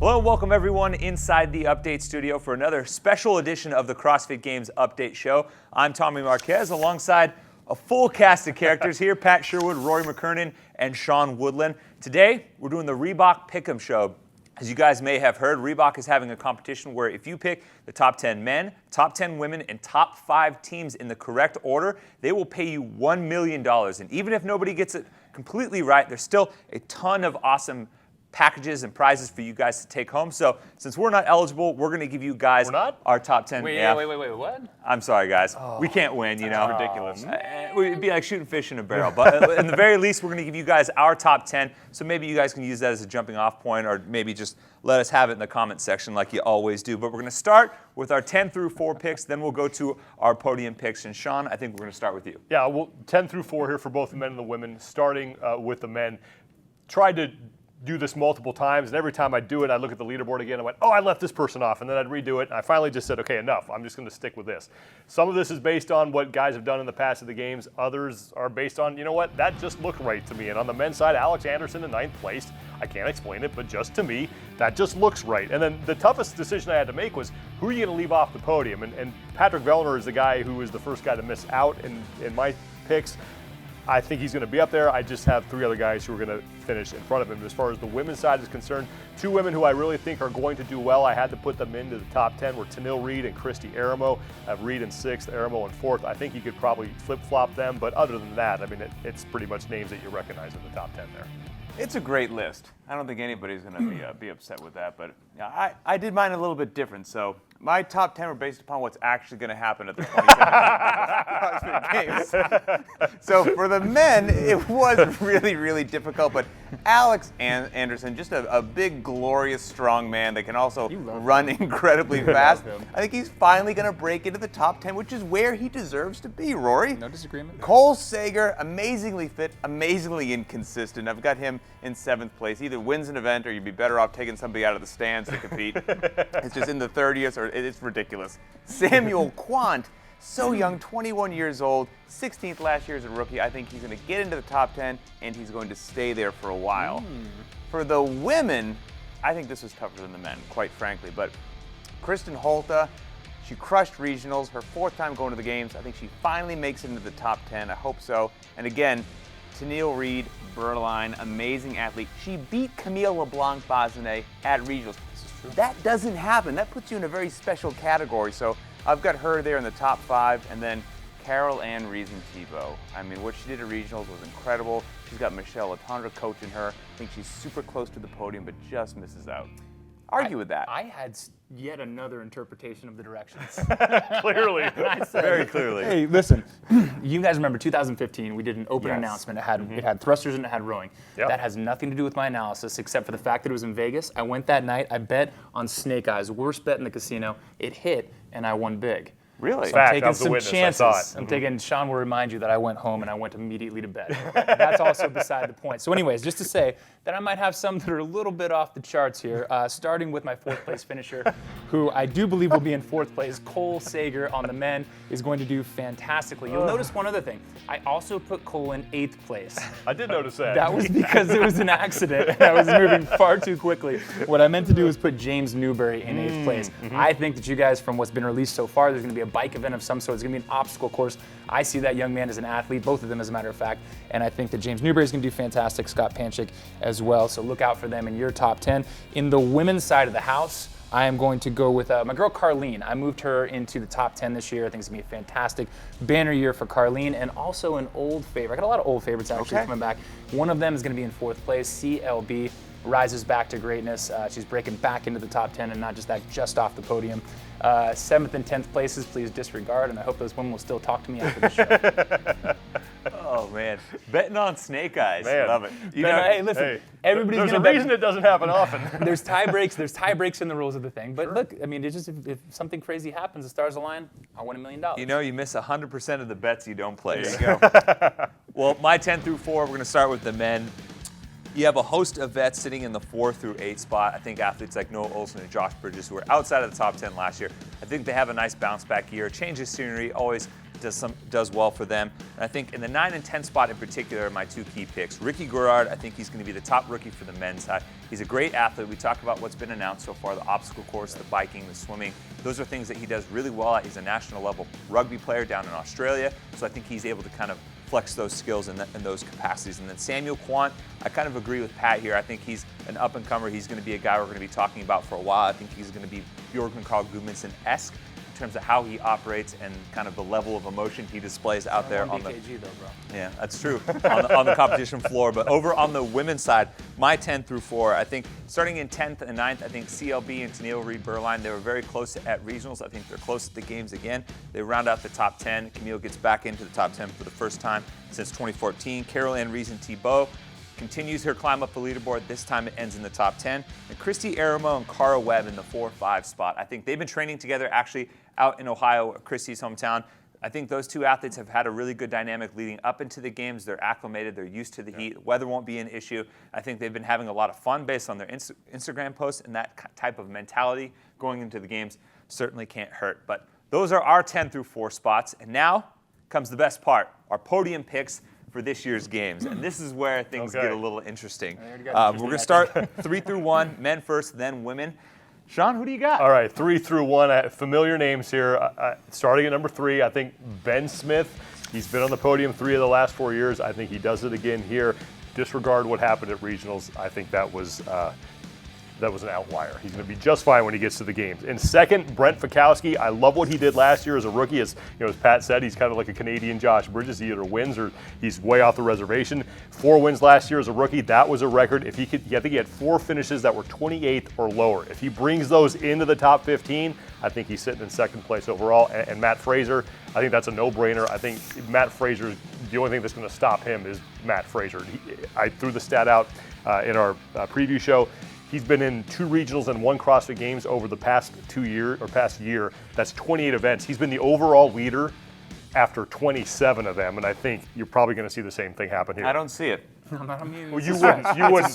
Hello and welcome everyone inside the Update Studio for another special edition of the CrossFit Games Update Show. I'm Tommy Marquez alongside a full cast of characters here, Pat Sherwood, Rory McKernan, and Sean Woodland. Today, we're doing the Reebok Pick'em Show. As you guys may have heard, Reebok is having a competition where if you pick the top 10 men, top 10 women, and top 5 teams in the correct order, they will pay you $1 million. And even if nobody gets it completely right, there's still a ton of awesome packages and prizes for you guys to take home. So since we're not eligible, we're going to give you guys our top 10. Wait, what? I'm sorry, guys. We can't win, you know. That's ridiculous. It'd be like shooting fish in a barrel. But in the very least, we're going to give you guys our top 10. So maybe you guys can use that as a jumping off point, or maybe just let us have it in the comment section like you always do. But we're going to start with our 10 through 4 picks. Then we'll go to our podium picks. And Sean, I think we're going to start with you. Yeah, well, 10 through 4 here for both the men and the women. Starting with the men. Tried to do this multiple times, and every time I do it, I look at the leaderboard again. I went, oh, I left this person off, and then I'd redo it. And I finally just said, okay, enough. I'm just going to stick with this. Some of this is based on what guys have done in the past of the games. Others are based on, you know what, that just looked right to me. And on the men's side, Alex Anderson in 9th place. I can't explain it, but just to me, that just looks right. And then the toughest decision I had to make was, who are you going to leave off the podium? And Patrick Vellner is the guy who was the first guy to miss out in my picks. I think he's going to be up there. I just have 3 other guys who are going to finish in front of him. As far as the women's side is concerned, 2 women who I really think are going to do well. I had to put them into the top 10 were Tenille Reed and Christy Aramo. I have Reed in 6th, Aramo in 4th. I think you could probably flip-flop them, but other than that, I mean, it's pretty much names that you recognize in the top 10 there. It's a great list. I don't think anybody's going to be upset with that, but I did mine a little bit different. So my top 10 were based upon what's actually going to happen at the 2017 CrossFit Games. So for the men, it was really, really difficult, but Alex Anderson, just a big, glorious, strong man that can also run incredibly fast. I think he's finally going to break into the top 10, which is where he deserves to be, Rory. No disagreement. Cole Sager, amazingly fit, amazingly inconsistent. I've got him in 7th place. Either wins an event or you'd be better off taking somebody out of the stands to compete. It's just in the 30th, or it's ridiculous. Samuel Quant, so young, 21 years old, 16th last year as a rookie. I think he's going to get into the top 10, and he's going to stay there for a while. For the women, I think this was tougher than the men, quite frankly. But Kristen Holta, she crushed regionals, her 4th time going to the games. I think she finally makes it into the top 10. I hope so. And again, Tenille Reed, Berline, amazing athlete. She beat Camille LeBlanc-Bazinet at regionals. That doesn't happen. That puts you in a very special category. So I've got her there in the top 5, and then Carol Ann Reason-Thibault. I mean, what she did at regionals was incredible. She's got Michelle Latondra coaching her. I think she's super close to the podium, but just misses out. Argue with that. I had yet another interpretation of the directions. Clearly. Very clearly. Hey, listen, you guys remember 2015, we did an open announcement. It had thrusters and it had rowing. Yep. That has nothing to do with my analysis except for the fact that it was in Vegas. I went that night, I bet on Snake Eyes, worst bet in the casino. It hit, and I won big. Really? So I'm Fact, I taking was the some witness, I chances. saw it. I'm taking, Sean will remind you that I went home and I went immediately to bed. That's also beside the point. So anyways, just to say that I might have some that are a little bit off the charts here, starting with my 4th place finisher, who I do believe will be in 4th place. Cole Sager on the men is going to do fantastically. You'll notice one other thing. I also put Cole in 8th place. I did notice that. That was because it was an accident and I was moving far too quickly. What I meant to do was put James Newberry in 8th place. I think that you guys, from what's been released so far, there's going to be a bike event of some sort. It's going to be an obstacle course. I see that young man as an athlete, both of them as a matter of fact, and I think that James Newberry is going to do fantastic, Scott Panchik as well, so look out for them in your top 10. In the women's side of the house, I am going to go with my girl Carlene. I moved her into the top 10 this year. I think it's going to be a fantastic banner year for Carlene, and also an old favorite. I got a lot of old favorites actually coming back. One of them is going to be in 4th place, CLB. Rises back to greatness. She's breaking back into the top 10 and not just that, just off the podium. 7th and 10th places, please disregard, and I hope those women will still talk to me after the show. Oh, man. Betting on Snake Eyes. Man. Love it. You know, hey, listen, everybody's There's going a to reason it doesn't happen often. There's tie breaks. There's tie breaks in the rules of the thing. But look, I mean, it's just if something crazy happens, the stars align, I'll win $1 million. You know, you miss 100% of the bets you don't place. There you go. Well, my 10 through 4, we're going to start with the men. You have a host of vets sitting in the 4 through 8 spot. I think athletes like Noah Olson and Josh Bridges, who were outside of the top 10 last year, I think they have a nice bounce back year. Change of scenery, always does well for them. And I think in the 9 and 10 spot in particular are my two key picks. Ricky Gerard, I think he's going to be the top rookie for the men's side. He's a great athlete. We talked about what's been announced so far, the obstacle course, the biking, the swimming. Those are things that he does really well at. He's a national level rugby player down in Australia, so I think he's able to kind of flex those skills in those capacities. And then Samuel Quant, I kind of agree with Pat here. I think he's an up-and-comer. He's going to be a guy we're going to be talking about for a while. I think he's going to be Bjorgman Carl Gudmundsson-esque in terms of how he operates and kind of the level of emotion he displays out there on the BKG though, bro. Yeah, that's true, on the competition floor. But over on the women's side, my 10 through 4, I think starting in 10th and 9th, I think CLB and Tennille Reed-Berline, they were very close at regionals. I think they're close at the games again. They round out the top 10. Camille gets back into the top 10 for the first time since 2014. Carol Ann Reason-Thibault continues her climb up the leaderboard. This time it ends in the top 10. And Christy Aramo and Cara Webb in the 4-5 spot. I think they've been training together actually out in Ohio, Christy's hometown. I think those two athletes have had a really good dynamic leading up into the games. They're acclimated. They're used to the heat. Weather won't be an issue. I think they've been having a lot of fun based on their Instagram posts, and that type of mentality going into the games certainly can't hurt. But those are our 10 through 4 spots. And now comes the best part, our podium picks for this year's games. And this is where things get a little interesting. We're going to start 3 through 1, men first, then women. Sean, who do you got? All right, 3 through 1. Familiar names here. Starting at number 3, I think Ben Smith. He's been on the podium 3 of the last 4 years. I think he does it again here. Disregard what happened at regionals. I think that was an outlier. He's going to be just fine when he gets to the games. In second, Brent Fikowski. I love what he did last year as a rookie. As Pat said, he's kind of like a Canadian Josh Bridges. He either wins or he's way off the reservation. 4 wins last year as a rookie. That was a record. I think he had 4 finishes that were 28th or lower. If he brings those into the top 15, I think he's sitting in second place overall. And Mat Fraser, I think that's a no-brainer. I think Mat Fraser, the only thing that's going to stop him is Mat Fraser. I threw the stat out in our preview show. He's been in 2 regionals and 1 CrossFit Games over the past year. That's 28 events. He's been the overall leader after 27 of them, and I think you're probably going to see the same thing happen here. I don't see it. Well, you wouldn't,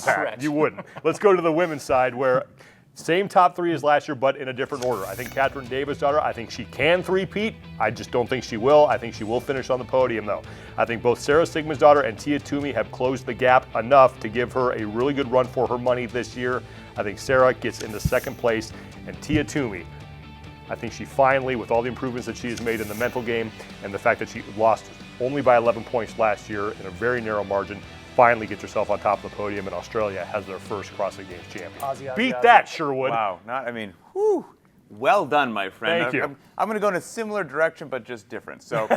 Pat. You wouldn't. Let's go to the women's side where same top 3 as last year, but in a different order. I think Katrin Davidsdottir, I think she can three-peat. I just don't think she will. I think she will finish on the podium, though. I think both Sara Sigmundsdottir and Tia Toomey have closed the gap enough to give her a really good run for her money this year. I think Sara gets into second place, and Tia Toomey, I think she finally, with all the improvements that she has made in the mental game and the fact that she lost only by 11 points last year in a very narrow margin, finally gets herself on top of the podium, and Australia has their first CrossFit Games champion. Beat that, Sherwood. Wow. Whew. Well done, my friend. Thank you. I'm going to go in a similar direction, but just different. So,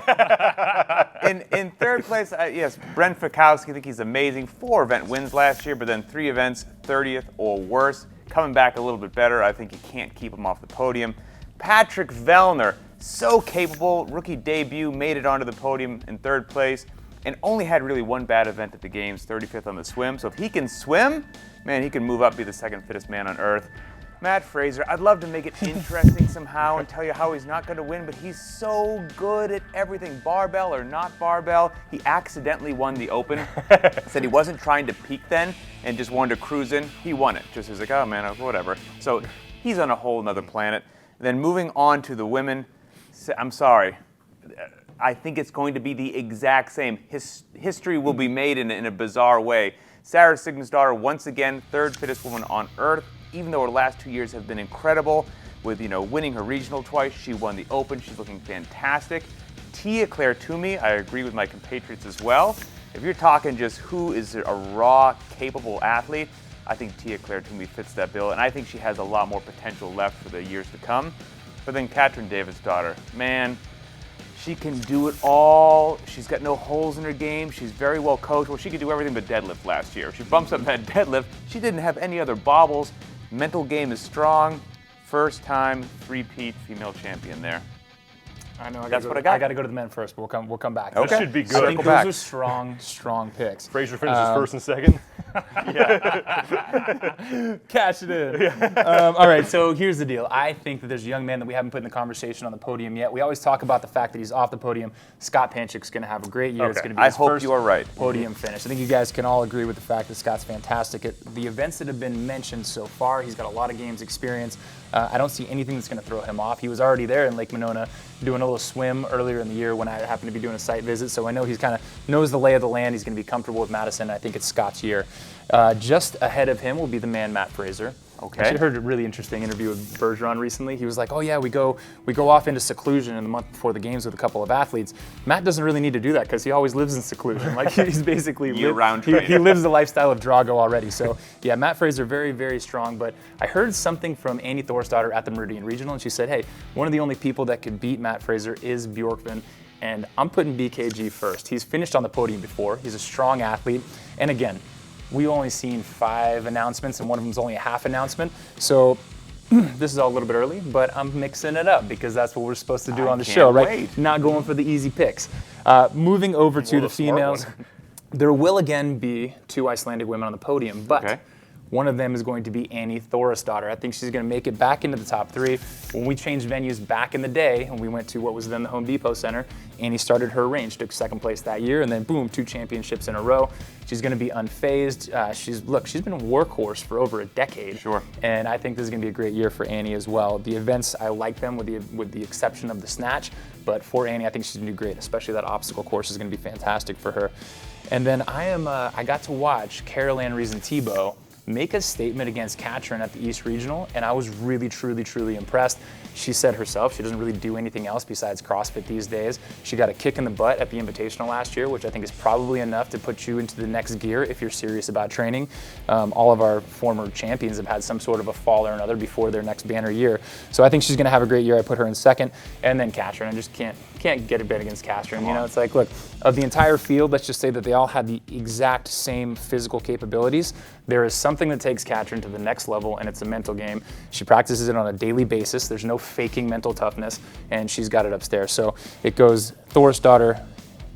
in third place, yes, Brent Fikowski. I think he's amazing. 4 event wins last year, but then 3 events, 30th or worse. Coming back a little bit better. I think you can't keep him off the podium. Patrick Vellner, so capable. Rookie debut, made it onto the podium in 3rd place, and only had really 1 bad event at the games, 35th on the swim. So if he can swim, man, he can move up, be the 2nd fittest man on earth. Mat Fraser, I'd love to make it interesting somehow and tell you how he's not going to win, but he's so good at everything, barbell or not barbell. He accidentally won the Open. Said he wasn't trying to peak then and just wanted to cruise in. He won it. Just was like, oh man, whatever. So he's on a whole nother planet. Then moving on to the women, I'm sorry. I think it's going to be the exact same. History will be made in a bizarre way. Sara Sigmundsdottir, once again, 3rd fittest woman on earth. Even though her last 2 years have been incredible, with winning her regional twice, she won the Open. She's looking fantastic. Tia-Clair Toomey, I agree with my compatriots as well. If you're talking just who is a raw, capable athlete, I think Tia-Clair Toomey fits that bill, and I think she has a lot more potential left for the years to come. But then Katrin Davidsdottir, man, she can do it all. She's got no holes in her game. She's very well coached. Well, she could do everything but deadlift last year. She bumps up that deadlift. She didn't have any other bobbles. Mental game is strong. First time 3-peat female champion there. I know. That's what I got. I got to go to the men first, but we'll come back. That should be good. I think those are strong picks. Fraser finishes 1st and 2nd. Cash it in. All right, so here's the deal. I think that there's a young man that we haven't put in the conversation on the podium yet. We always talk about the fact that he's off the podium. Scott Panchik's going to have a great year. It's going to be his first you are right. podium finish. I think you guys can all agree with the fact that Scott's fantastic at the events that have been mentioned so far. He's got a lot of games experience. I don't see anything that's going to throw him off. He was already there in Lake Monona doing a little swim earlier in the year when I happened to be doing a site visit, so I know he's kind of knows the lay of the land. He's going to be comfortable with Madison. I think it's Scott's year. Just ahead of him will be the man Mat Fraser. Okay. I heard a really interesting interview with Bergeron recently. He was like, "Oh yeah, we go off into seclusion in the month before the games with a couple of athletes." Matt doesn't really need to do that because he always lives in seclusion. Like he's basically year-round he lives the lifestyle of Drago already. So yeah, Mat Fraser very, very strong. But I heard something from Annie Thorsdottir at the Meridian Regional, and she said, "Hey, one of the only people that could beat Mat Fraser is Bjorkman." And I'm putting BKG first. He's finished on the podium before. He's a strong athlete. And again, we've only seen 5 announcements, and one of them's only a half announcement. So this is all a little bit early, but I'm mixing it up because that's what we're supposed to do on the show, right? Wait. Not going for the easy picks. Moving over to the females, there will again be 2 Icelandic women on the podium, but one of them is going to be Annie Thorisdottir. I think she's going to make it back into the top 3. When we changed venues back in the day, and we went to what was then the Home Depot Center, Annie started her reign. She took 2nd place that year, and then boom, 2 championships in a row. She's going to be unfazed. She's been a workhorse for over a decade. Sure. And I think this is going to be a great year for Annie as well. The events, I like them with the exception of the snatch, but for Annie, I think she's going to do great. Especially that obstacle course is going to be fantastic for her. And then I got to watch Carol-Ann Reason-Thibault make a statement against Katrin at the East Regional, and I was really, truly, truly impressed. She said herself she doesn't really do anything else besides CrossFit these days. She got a kick in the butt at the Invitational last year, which I think is probably enough to put you into the next gear if you're serious about training. All of our former champions have had some sort of a fall or another before their next banner year. So I think she's going to have a great year. I put her in 2nd. And then Katrin, I just can't get a bit against Katrin. You know, it's like, look, of the entire field, let's just say that they all had the exact same physical capabilities. There is something that takes Katrin to the next level, and it's a mental game. She practices it on a daily basis. There's no faking mental toughness, and she's got it upstairs. So it goes Thorisdottir,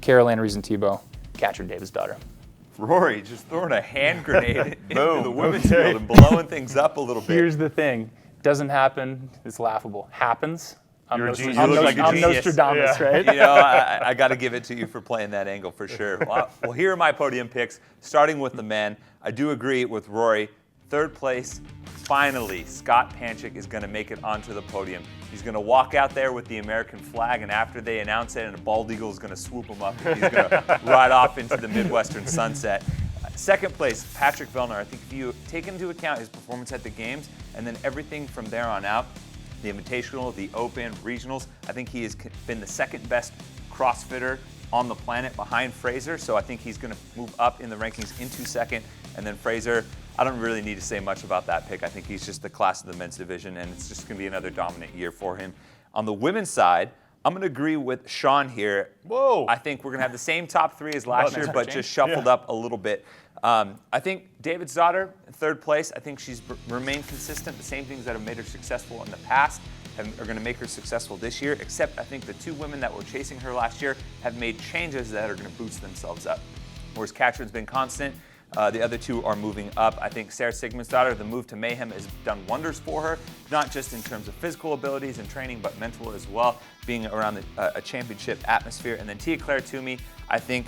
Carol-Ann Reason-Thibault, Katrin Davidsdottir. Rory just throwing a hand grenade into the women's field and blowing things up a little bit. Here's the thing. Doesn't happen. It's laughable. Happens. I'm You're a genius. You look like a I'm genius. Nostradamus, right? You know, I got to give it to you for playing that angle for sure. Well, here are my podium picks, starting with the men. I do agree with Rory. 3rd place, finally, Scott Panchik is going to make it onto the podium. He's going to walk out there with the American flag, and after they announce it, and a bald eagle is going to swoop him up, and he's going to ride off into the Midwestern sunset. 2nd place, Patrick Vellner. I think if you take into account his performance at the games and then everything from there on out, the Invitational, the Open, Regionals, I think he has been the 2nd best CrossFitter on the planet behind Fraser, so I think he's going to move up in the rankings into 2nd. And then Fraser, I don't really need to say much about that pick. I think he's just the class of the men's division, and it's just going to be another dominant year for him. On the women's side, I'm going to agree with Sean here. Whoa. I think we're going to have the same top 3 as last year, but just shuffled up a little bit. I think Davidsdottir, 3rd place. I think she's remained consistent. The same things that have made her successful in the past are going to make her successful this year, except I think the 2 women that were chasing her last year have made changes that are going to boost themselves up. Whereas Katrin's been constant. The other 2 are moving up. I think Sara Sigmundsdottir, the move to Mayhem, has done wonders for her, not just in terms of physical abilities and training, but mental as well, being around a championship atmosphere. And then Tia-Clair Toomey, I think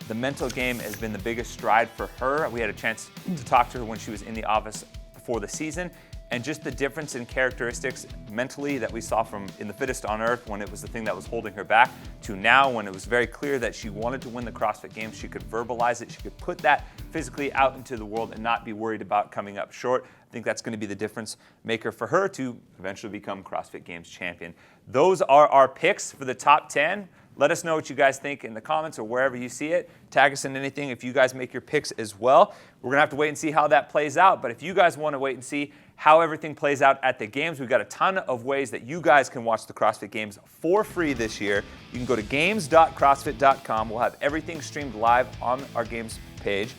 the mental game has been the biggest stride for her. We had a chance to talk to her when she was in the office before the season, and just the difference in characteristics mentally that we saw from in the Fittest on Earth when it was the thing that was holding her back to now when it was very clear that she wanted to win the CrossFit Games. She could verbalize it. She could put that physically out into the world and not be worried about coming up short. I think that's going to be the difference maker for her to eventually become CrossFit Games champion. Those are our picks for the top 10. Let us know what you guys think in the comments or wherever you see it. Tag us in anything if you guys make your picks as well. We're going to have to wait and see how that plays out. But if you guys want to wait and see how everything plays out at the games, we've got a ton of ways that you guys can watch the CrossFit Games for free this year. You can go to games.crossfit.com. We'll have everything streamed live on our games page.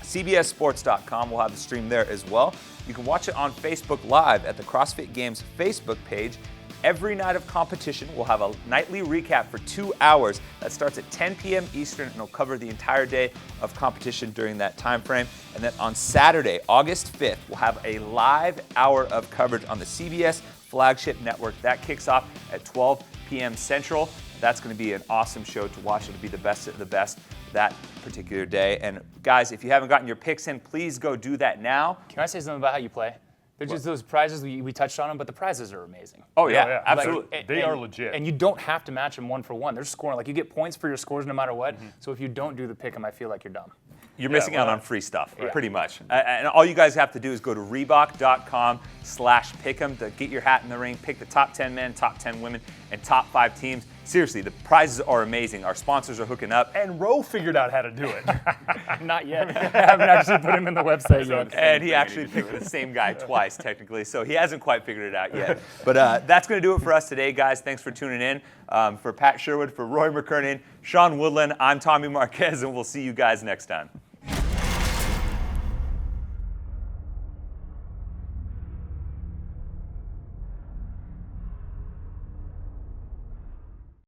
CBSSports.com will have the stream there as well. You can watch it on Facebook Live at the CrossFit Games Facebook page. Every night of competition, we'll have a nightly recap for 2 hours. That starts at 10 p.m. Eastern, and it'll cover the entire day of competition during that time frame. And then on Saturday, August 5th, we'll have a live hour of coverage on the CBS flagship network. That kicks off at 12 p.m. Central. That's going to be an awesome show to watch. It'll be the best of the best that particular day. And guys, if you haven't gotten your picks in, please go do that now. Can I say something about how you play? They're just those prizes, we touched on them, but the prizes are amazing. Oh, yeah, yeah. absolutely. They are legit. And you don't have to match them 1 for 1. They're scoring. Like, you get points for your scores no matter what. So if you don't do the pick 'em, I feel like you're dumb. You're missing out on free stuff, pretty much. And all you guys have to do is go to Reebok.com/pick'em to get your hat in the ring, pick the top 10 men, top 10 women, and top 5 teams. Seriously, the prizes are amazing. Our sponsors are hooking up. And Roe figured out how to do it. Not yet. I haven't actually put him in the website yet. And he actually picked the same guy twice, technically, so he hasn't quite figured it out yet. But that's going to do it for us today, guys. Thanks for tuning in. For Pat Sherwood, for Roy McKernan, Sean Woodland, I'm Tommy Marquez, and we'll see you guys next time.